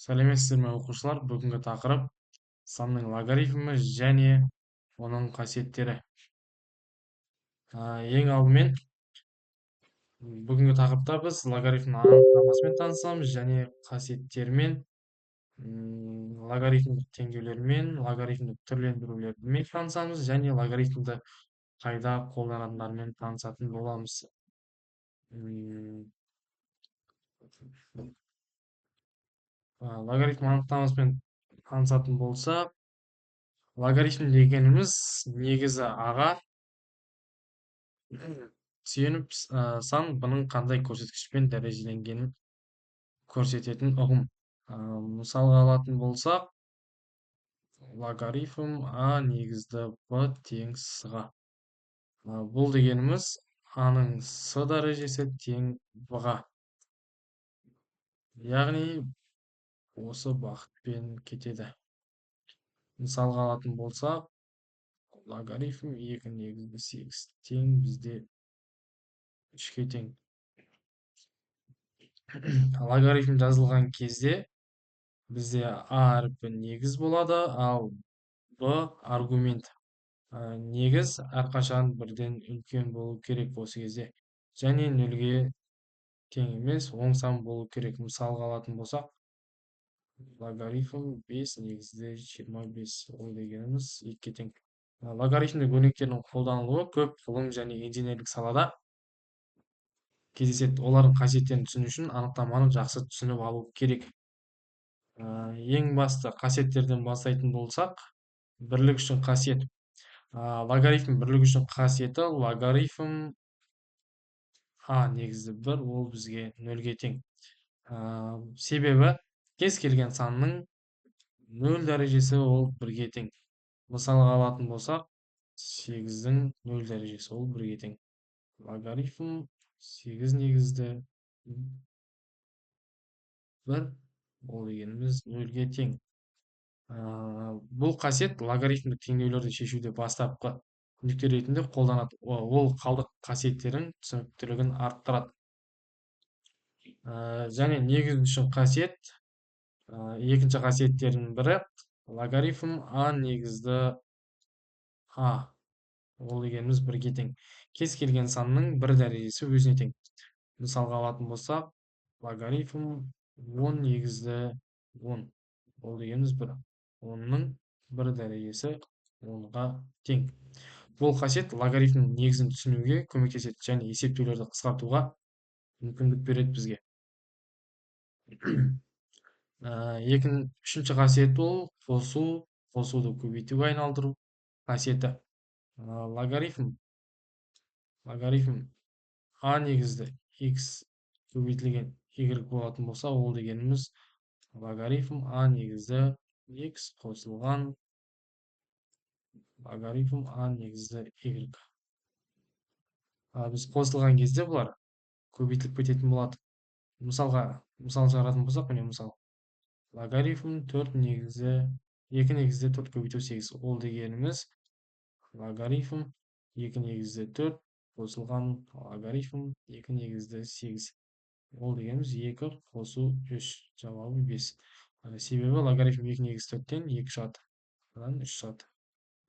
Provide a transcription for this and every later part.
Сәлеметсіздер ме оқушылар? Бүгінгі тақырып санның логарифмі және оның қасиеттері. Ең алдымен бүгінгі тақырыпта біз логарифмнің анықтамасымен танысамыз және қасиеттерімен, логарифмдік теңдеулермен, логарифмдік түрлендірулерімен танысамыз және логарифмді қайда қолданатындарымен танысатын боламыз. М, Логарифм анықтамасымен танысатын болсақ, логарифм дегеніміз негізі аға сүйеніп сан бұның қандай көрсеткішпен дәрежеленгенін көрсететін ұғым. Мысалға алатын болсақ, логарифм а негізді б тең с-ға. Бұл дегеніміз аның с дәрежесі тең б-ға. Яғни осы бағытпен кетеді. Мысалға алатын болсақ, логарифм 2 негізгі 8 тең бізде 3-ке тең. Логарифм жазылған кезде бізде а әрпі негіз болады, ал б аргумент. Негіз әрқашан бірден үлкен болу керек осы кезде. Және нөлге тең емес, оң сан болу керек. Мысалға алатын болсақ, логарифм 5 негізді 25. Ол дегеніміз 2-ге тең. Логарифмдік өрнектердің қолданылуы көп ғылым және инженерлік салада кездеседі. Олардың қасиеттерін түсіну үшін анықтаманы жақсы түсініп алу керек. Ең басты қасиеттерден бастайтын болсақ, бірлік үшін қасиет. Логарифм бірлік үшін қасиеті логарифм а негізді 1, ол бізге 0-ге тең. Себебі кез келген санның 0 дәрежесі ол 1-ге тең. Мысалға алатын болсақ, 8-дің 0 дәрежесі ол 1-ге тең. Логарифм 8 негізді 1, ол дегеніміз 0-ге тең. Бұл қасиет логарифмдік теңдеулерді шешуде бастапқы нүкте ретінде қолданады. Ол қалдық қасиеттерін түсініктілігін арттырады. Және негіз үшін қасиет, екінші қасиеттердің бірі логарифм а негізді а. Ол дегеніміз 1-ге тең. Кез келген санның 1 дәрежесі өзіне тең. Мысалға алатын болсақ, логарифм 10 негізді 10. Ол дегеніміз 1. 10-ның 1 дәрежесі 10-ға тең. Бұл қасиет логарифмнің негізін түсінуге көмектеседі және есептеулерді қысқартуға мүмкіндік береді бізге. Үшінші қасиет ол қосуды көбейтуге айналдыру қасиеті. Логарифм а негізді x көбейтілген y болатын болса, ол дегеніміз логарифм а негізді x қосылған логарифм а негізді y. Біз қосылған кезде бұлар көбейтіліп кететін болады. Мысал шығаратын болсақ, міне мысал. Логарифм 4 негізді 2 негізді 4 көбейту 8. Ол дегеніміз логарифм 2 негізді 4 қосылған логарифм 2 негізді 8. Ол дегеніміз 2 қосу 3. Жауабы 5. Себебі логарифм 2 негізді 4-тен 2 шығады. Одан 3 шығады.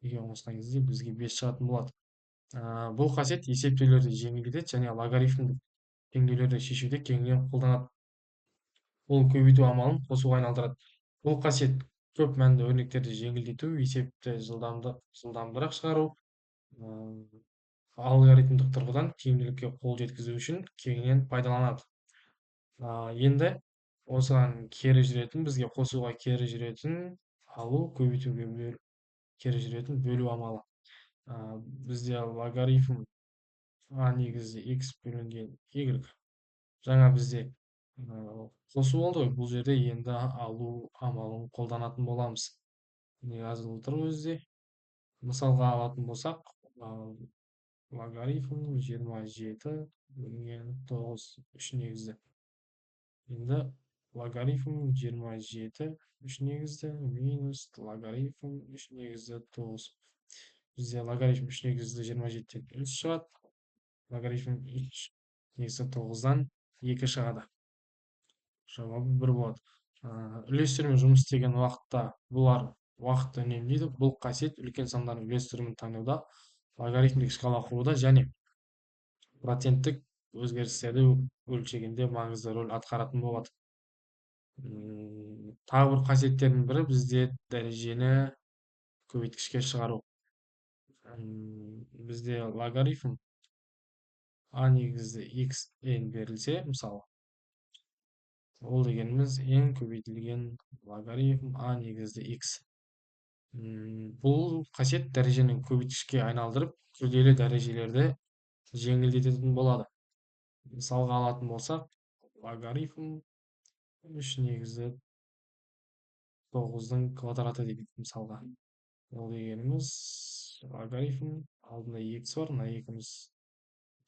2-ге қосқан кезде бізге 5 шығатын болады. Бұл қасиет есептеулерді жеңілдетеді және логарифмдік теңдеулерді шешуде кеңінен қолданады. Ол көбейту амалын қосуға айналдырады. Бұл қасиет көп мәнді өрнектерді жеңілдету, есепті жылдамдырақ шығару, алгоритмдік тұрғыдан тиімділікке қол жеткізу үшін кеңінен пайдаланады. Енді осыған кері жүретін, бізге қосуға кері жүретін, алу, көбейтуге кері жүретін бөлу амалы. Бізде логарифм а негізі x бөлінген y. Жаңа бізде қосу болды ғой, бұл жерде енді алу амалын қолданатын боламыз. Жазылып тұр өзде. Мысалға алатын болсақ, логарифм 27 бөлінген 9 3 негізді. Енді логарифм 27 3 негізді минус логарифм 3 негізді 9. Бізде логарифм 3 негізді 27-тен 3 шығады. Логарифм 3 негізді 9-дан 2 шығады. Жауабы 1 болады. Үлестермен жұмыс істеген уақытта бұлар уақытты үнемдейді. Бұл қасиет үлкен сандардың үлестерін таңдауда, логарифмдік шкала құруда және проценттік өзгерістерді өлшегенде маңызды рөл атқаратын болады. Тағы бір қасиеттердің бірі бізде дәрежені көбейткішке шығару. Бізде логарифм а негізі x n берілсе, мысалы, ол дегеніміз n көбейтілген логарифм а негізді x. Бұл қасиет дәреженің көбейткішке айналдырып, күрделі дәрежелерді жеңілдететін болады. Мысалға алатын болсақ, логарифм 3 негізі 9-дың квадраты дейік мысалға. Ол дегеніміз логарифм алдында x бар, мына екіміз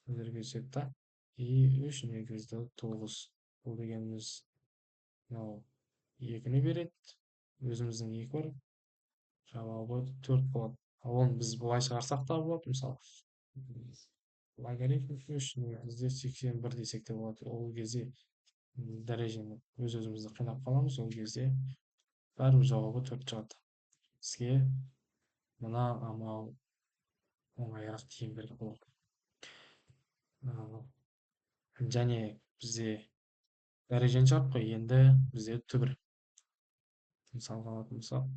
көтеруге түседі да. И 3 негізді 9. Бұл дегеніміз мынау 2-ні береді. Өзіміздің 2 бар. Жауабы 4 болады. Ал оны біз былай шығарсақ та болады, мысалы. Логарифм 3 негізде 81 десек те болады. Ол кезде дәрежені өзімізді қинап қаламыз. Ол кезде бәрібір жауабы 4 шығады. Бізге мына амал оңайырақ тиімдірек болады. Және бізде дәрежені шығардық қой, енді бізде түбір. Мысалға алатын болсақ,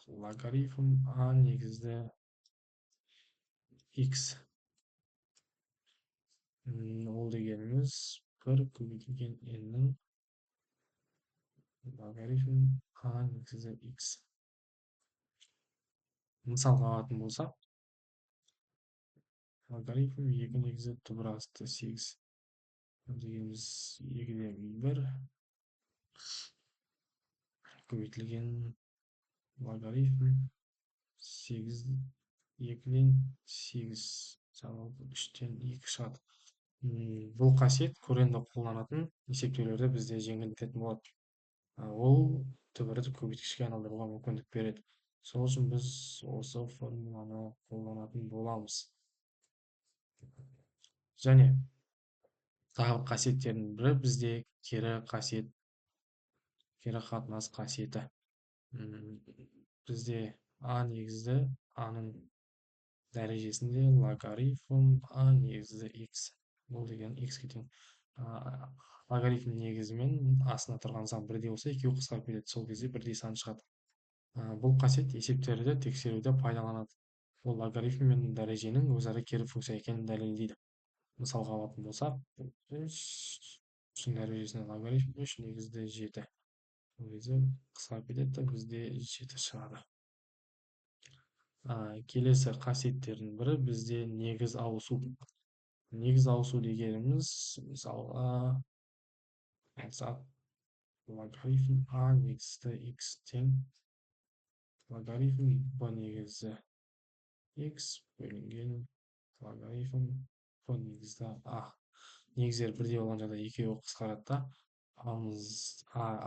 логарифм а негізді x. Ол дегеніміз 1 көбейтілген n-нің логарифм а негізді x. Мысалға алатын болсақ, логарифм 2 негізі түбір асты 8. Ол дегеніміз 2-ден 1 көбейтілген логарифм 8, 2-ден 8 жауабы 3-тен 2 шығады. Бұл қасиет көренді қолданатын есептеулерді бізде жеңілдететін болады. Ол түбірді көбейткішке айналдыруға мүмкіндік береді. Сол үшін біз осы формуланы қолданатын боламыз. Және тағы бір қасиеттердің бірі бізде кері қасиет, кері қатынас қасиеті. Бізде а негізді а-ның дәрежесінде логарифм а негізді x. Бұл деген x-ке тең. Логарифм негізімен астында тұрған сан бірдей болса, екеуі қысқарып кетеді. Сол кезде бірдей сан шығады. Бұл қасиет есептерді тексеруде пайдаланады. Ол логарифм мен дәреженің өзара кері функция екенін дәлелдейді. Мысалға алатын болсақ, 3-дің дәрежесіне логарифм 3 негізді 7. Ол кезде қысқарып кетеді, бізде 7 шығады. Келесі қасиеттердің бірі бізде негіз ауысу. Негіз ауысу дегеніміз, мысалға алсақ, логарифм а негізді x тең логарифм b негізі x бөлінген логарифм b негізді а. Негіздер бірдей болған жағдайда екеуі қысқарады да,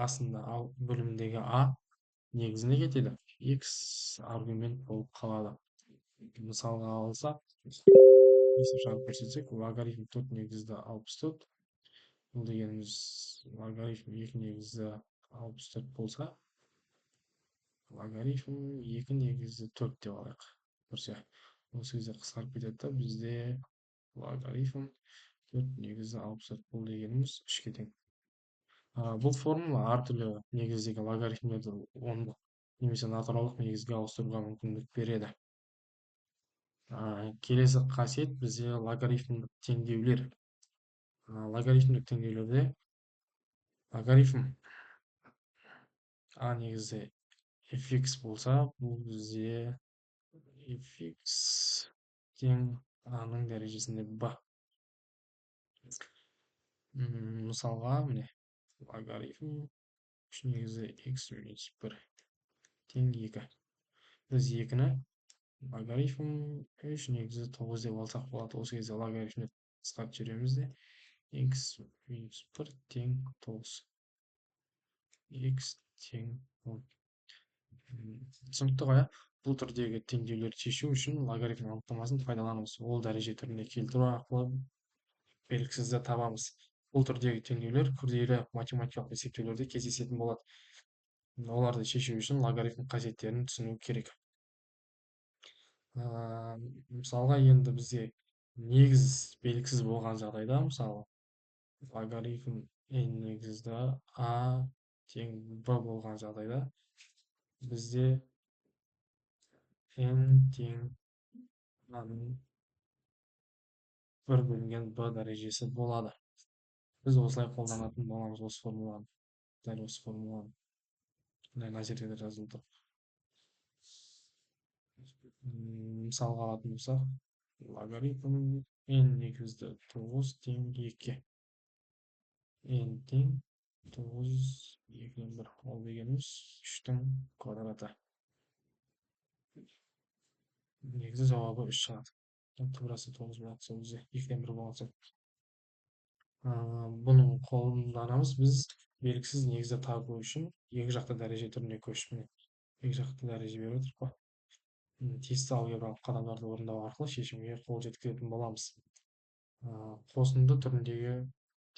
астында бөліміндегі а негізіне кетеді, x аргумент болып қалады. Мысалға алсақ, есеп шығарып көрсетсек, логарифм 4 негізді 64. Бұл дегеніміз логарифм 2 негізді 64 болса, логарифм 2 негізді 4 деп алайық. Көрсе, осы кезде қысқарып кетеді да, бізде логарифм 4 негізді 64. Бұл дегеніміз 3-ке тең. Бұл формула әртүрлі негіздегі логарифмдерді ондық немесе натуралдық негізге ауыстыруға мүмкіндік береді. Келесі қасиет бізде логарифмдік теңдеулер. Логарифмдік теңдеулерде логарифм а негізі fx болса, бұл бізде fx тең а-ның дәрежесінде b. Мысалға, міне, логарифм 3 негізі x минус 1 тең 2. Біз 2-ні логарифм 3 негізі 9 деп алсақ болады. Осы кезде логарифмді қысқартып жібереміз де, x минус 1 тең 9. X тең 10. Түсінікті ғой, бұл түрдегі теңдеулерді шешу үшін логарифм анықтамасын пайдаланамыз. Ол дәреже түріне келтіру арқылы белгісізді табамыз. Бұл түрдегі теңдеулер күрделі математикалық есептеулерде кездесетін болады. Оларды шешу үшін логарифм қасиеттерін түсіну керек. Мысалға енді бізде негіз белгісіз болған жағдайда, мысалы логарифм n негізді a тең b болған жағдайда бізде n тең a-ның 1 бөлінген b дәрежесі болады. Біз осылай қолданатын боламыз осы формуланы. Дәл осы формуланы. Мына жерде жазылып тұр. Мысалға алатын болсақ, логарифм n негізді 9 тең 2. n тең 9 2-ден 1. Ол дегеніміз 3-тің квадраты. Негізі жауабы 3 шығады. Турасы 9 болады сол кезде 2-ден 1 болған соң. Бұның қолданамыз біз белгісіз негізді табу үшін екі жақты дәреже түріне көшіп, екі жақты дәреже беріп отырып қой. Тиісті алгебралық қадамдарды орындау арқылы шешімге қол жеткізетін боламыз. Қосынды түріндегі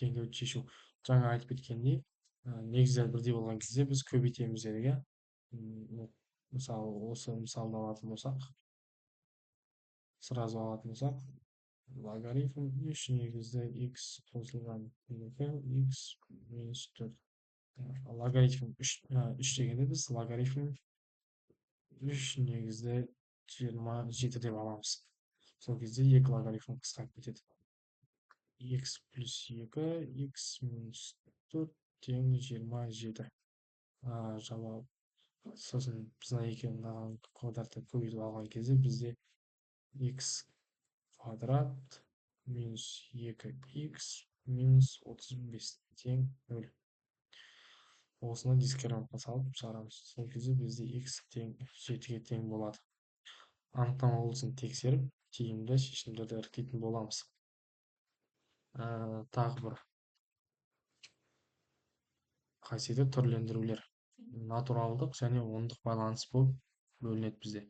теңдеуді шешу. Жаңа айтып кеткендей, негіздер бірдей болған кезде біз көбейтеміз дедік, иә. Мысалы, осы мысалды алатын болсақ, сразу алатын болсақ, логарифм 3 негізді x қосылған 2 x минус 4. Логарифм 3 дегенде біз логарифм 3 негізді 27 деп аламыз. Сол кезде екі логарифм қысқарып кетеді. X плюс 2 x минус 4 тең 27. Жауап. Сосын біз мына екеуін квадратты көбейтіп алған кезде бізде x квадрат минус 2x минус 35 тең 0. Осыны дискриминантқа салып шығарамыз. Сол кезде бізде x тең 7-ге тең болады. Анықтама болсын тексеріп, тиімді шешімдерді іріктейтін боламыз. Тағы бір қасиеті түрлендірулер. Натуралдық және ондық байланыс болып бөлінеді бізде.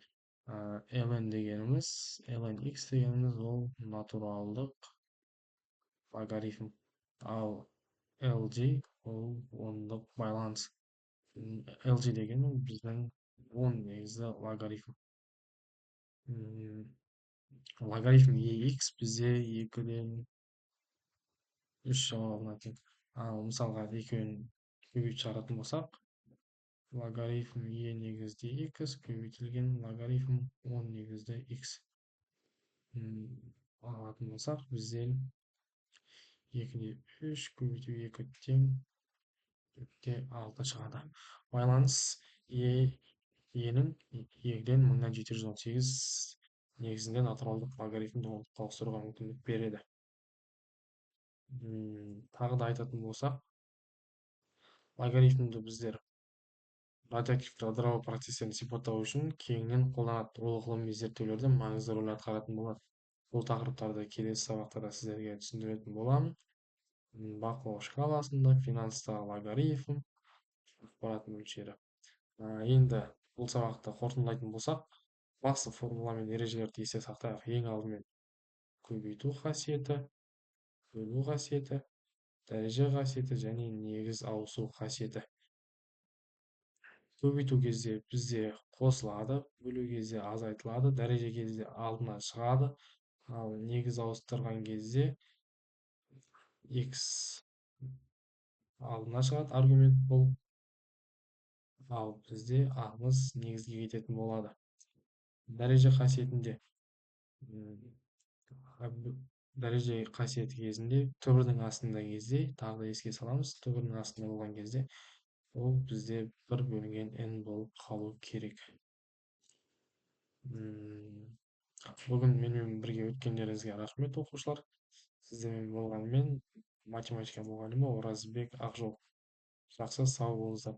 ln дегеніміз, ln x дегеніміз ол натуралдық логарифм. Ал LG ол ондық байланыс. LG деген біздің 10 негізді логарифм. Логарифм EX бізде 2-ден 3 жауабына тең. Ал мысалға екеуін көбейтіп шығаратын болсақ, логарифм E негізді X көбейтілген логарифм 10 негізді X алатын болсақ, бізден 2-де 3 көбейту 2 тең 6 шығады. Байланыс E'нің 2-ден 1718 негізінде натуралдық логарифмді ондыққа ауыстыруға мүмкіндік береді. Тағы да айтатын болсақ, логарифмді біздер радиоактивті ыдырау процестерін сипаттау үшін кеңінен қолданады. Ол ғылыми зерттеулерде маңызды рөл атқаратын болады. Бұл тақырыптарды келесі сабақтарда сіздерге түсіндіретін боламын. Бақылау шкаласында финанстағы логарифм, ақпарат мөлшері. Енді бұл сабақты қорытындылайтын болсақ, басты формула мен ережелерді есте сақтайық. Ең алдымен көбейту қасиеті, бөлу қасиеті, дәреже қасиеті және негіз ауысу қасиеті. Көбейту кезде бізде қосылады, бөлу кезде азайтылады, дәреже кезде алдына шығады, ал негіз ауыстырған кезде x алдына шығады аргумент болып, ал бізде ағымыз негізге кететін болады. Дәреже қасиетінде дәреже қасиеті кезінде түбірдің астында кезде, тағы да еске саламыз, түбірдің астында болған кезде ол бізде 1 бөлінген n болып қалу керек. Бүгін менімен бірге өткендеріңізге рахмет, оқушылар. Сіздермен болғанымен математика мұғалімі Оразбек Ақжол. Жақсы, сау болыңыздар.